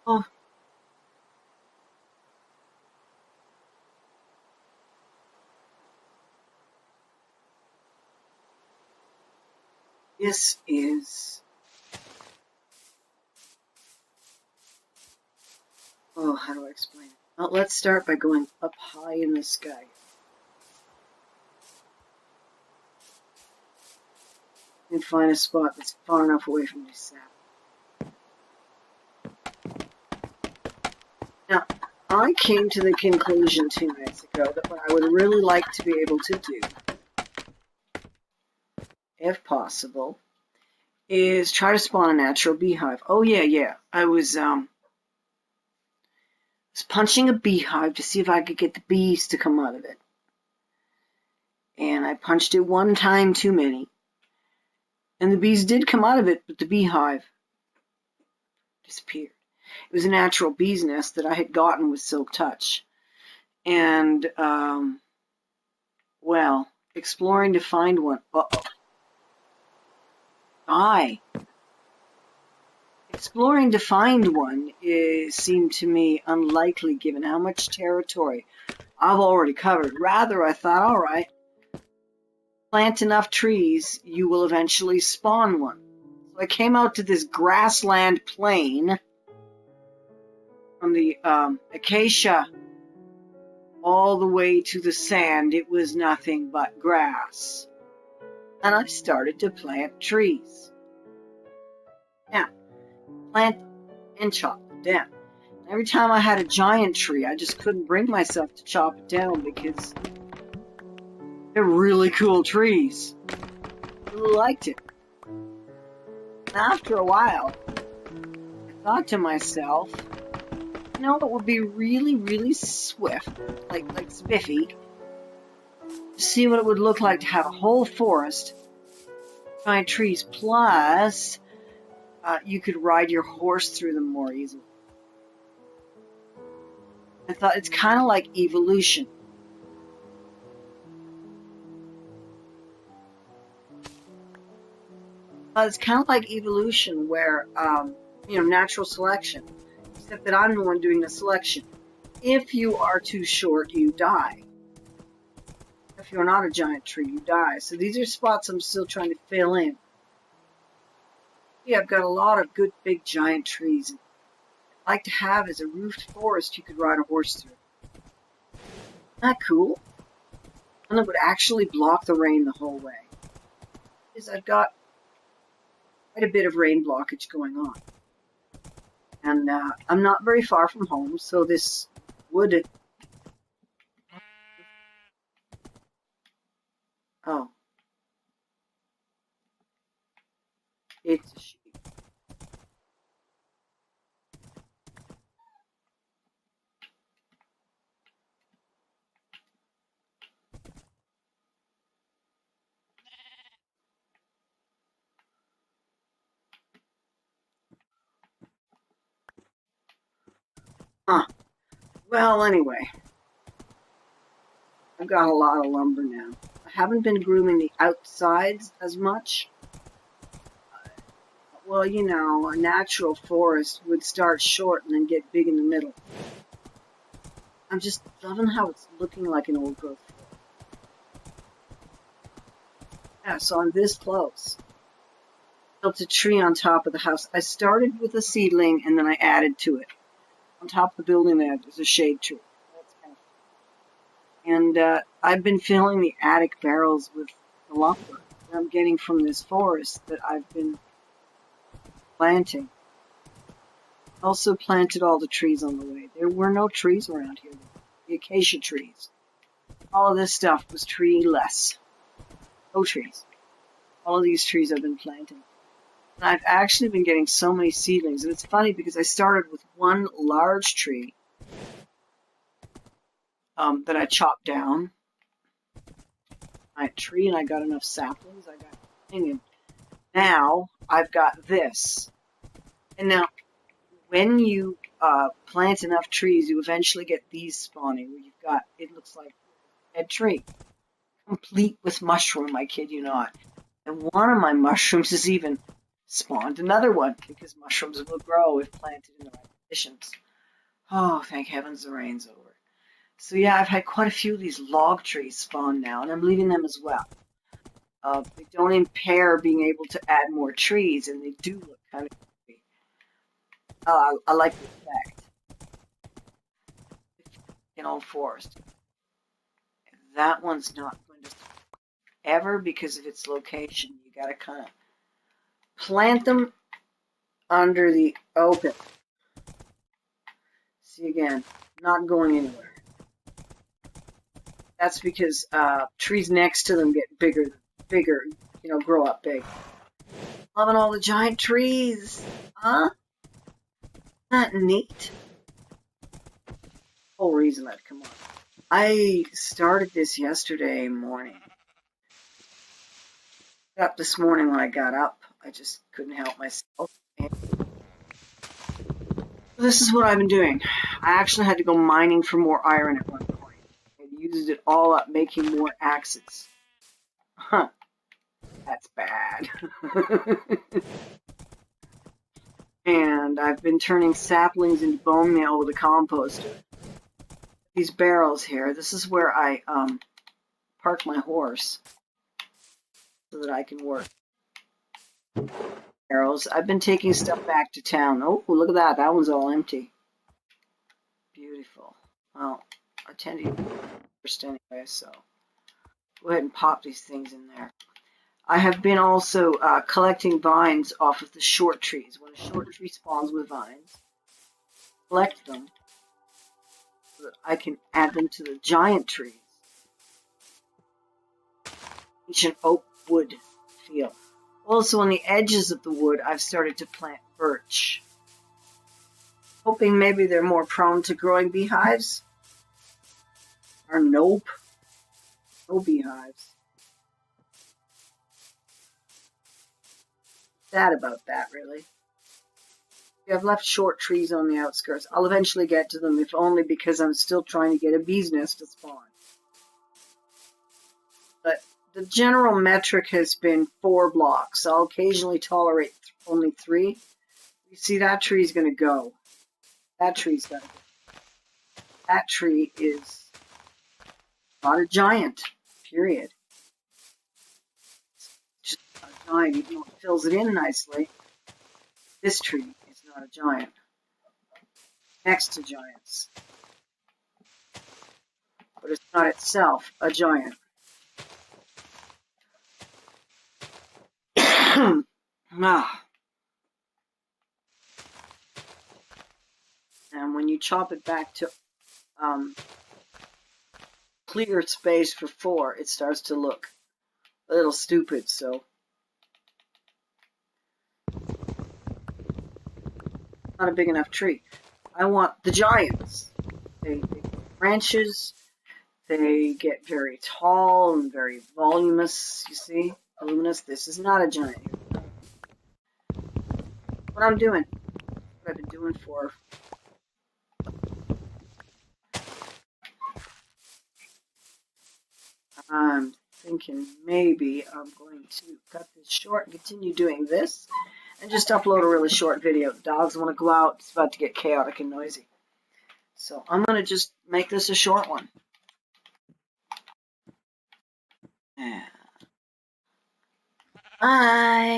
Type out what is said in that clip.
Oh, this is... Oh, how do I explain it? Well, let's start by going up high in the sky. And find a spot that's far enough away from my sap. Now, I came to the conclusion 2 minutes ago that what I would really like to be able to do, if possible, is try to spawn a natural beehive. Oh yeah. I was punching a beehive to see if I could get the bees to come out of it. And I punched it one time too many. And the bees did come out of it, but the beehive disappeared. It was a natural bee's nest that I had gotten with Silk Touch. And, well, exploring to find one. Exploring to find one seemed to me unlikely given how much territory I've already covered. Rather, I thought, all right, plant enough trees, you will eventually spawn one. So I came out to this grassland plain from the acacia all the way to the sand. It was nothing but grass. And I started to plant trees. Now, plant them and chop them down. Every time I had a giant tree, I just couldn't bring myself to chop it down because they're really cool trees. I really liked it. And after a while, I thought to myself, you know, it would be really, really swift, like spiffy, to see what it would look like to have a whole forest of giant trees. Plus, you could ride your horse through them more easily. I thought it's kind of like evolution. It's kind of like evolution where, natural selection. Except that I'm the one doing the selection. If you are too short, you die. If you're not a giant tree, you die. So these are spots I'm still trying to fill in. Yeah, I've got a lot of good big giant trees. I'd like to have as a roofed forest you could ride a horse through. Isn't that cool? And it would actually block the rain the whole way. Because I've got quite a bit of rain blockage going on. And I'm not very far from home, so this would... Oh. It's a sheep. Huh. Well, anyway. I've got a lot of lumber now. I haven't been grooming the outsides as much. Well, you know, a natural forest would start short and then get big in the middle. I'm just loving how it's looking like an old growth forest. Yeah, so I'm this close. Built a tree on top of the house. I started with a seedling and then I added to it. On top of the building there's a shade tree. That's kind of fun. And I've been filling the attic barrels with the lumber that I'm getting from this forest that I've been planting. Also planted all the trees on the way. There were no trees around here. The acacia trees. All of this stuff was tree-less. No trees. All of these trees I've been planting. And I've actually been getting so many seedlings. And it's funny because I started with one large tree that I chopped down. My tree, and I got enough saplings. I got hanging. Now I've got this. And now, when you plant enough trees, you eventually get these spawning, where you've got, it looks like a tree, complete with mushroom, I kid you not. And one of my mushrooms has even spawned another one, because mushrooms will grow if planted in the right conditions. Oh, thank heavens the rain's over. So yeah, I've had quite a few of these log trees spawn now, and I'm leaving them as well. They don't impair being able to add more trees, and they do look kind of creepy. I like the effect. In old forest. That one's not going to ever because of its location. You gotta kind of plant them under the open. See again, not going anywhere. That's because trees next to them get bigger, grow up big. Loving all the giant trees, huh? Isn't that neat? Whole reason I'd come on. I started this yesterday morning. Up this morning when I got up, I just couldn't help myself. And this is what I've been doing. I actually had to go mining for more iron at one point. And used it all up making more axes. Huh. That's bad. And I've been turning saplings into bone meal with a composter. These barrels here, this is where I park my horse so that I can work. Barrels. I've been taking stuff back to town. Oh, look at that. That one's all empty. Beautiful. Well, I tend to use it first anyway, so go ahead and pop these things in there. I have been also collecting vines off of the short trees. When a short tree spawns with vines, collect them so that I can add them to the giant trees. Ancient oak wood feel. Also, on the edges of the wood, I've started to plant birch. Hoping maybe they're more prone to growing beehives. Or nope. No beehives. Sad about that, really. I've left short trees on the outskirts. I'll eventually get to them, if only because I'm still trying to get a bee's nest to spawn. But the general metric has been 4 blocks. I'll occasionally tolerate only 3. You see, that tree's going to go. That tree's got to go. That tree is not a giant, period. It's just not a giant, even though it fills it in nicely. This tree is not a giant. Next to giants. But it's not itself a giant. And when you chop it back to clear space for 4, it starts to look a little stupid, so not a big enough tree. I want the giants. They get branches, they get very tall and very voluminous, you see? Voluminous. This is not a giant. What I'm doing, what I've been doing for I'm thinking maybe I'm going to cut this short and continue doing this and just upload a really short video. The dogs want to go out. It's about to get chaotic and noisy. So I'm going to just make this a short one. Yeah. Bye.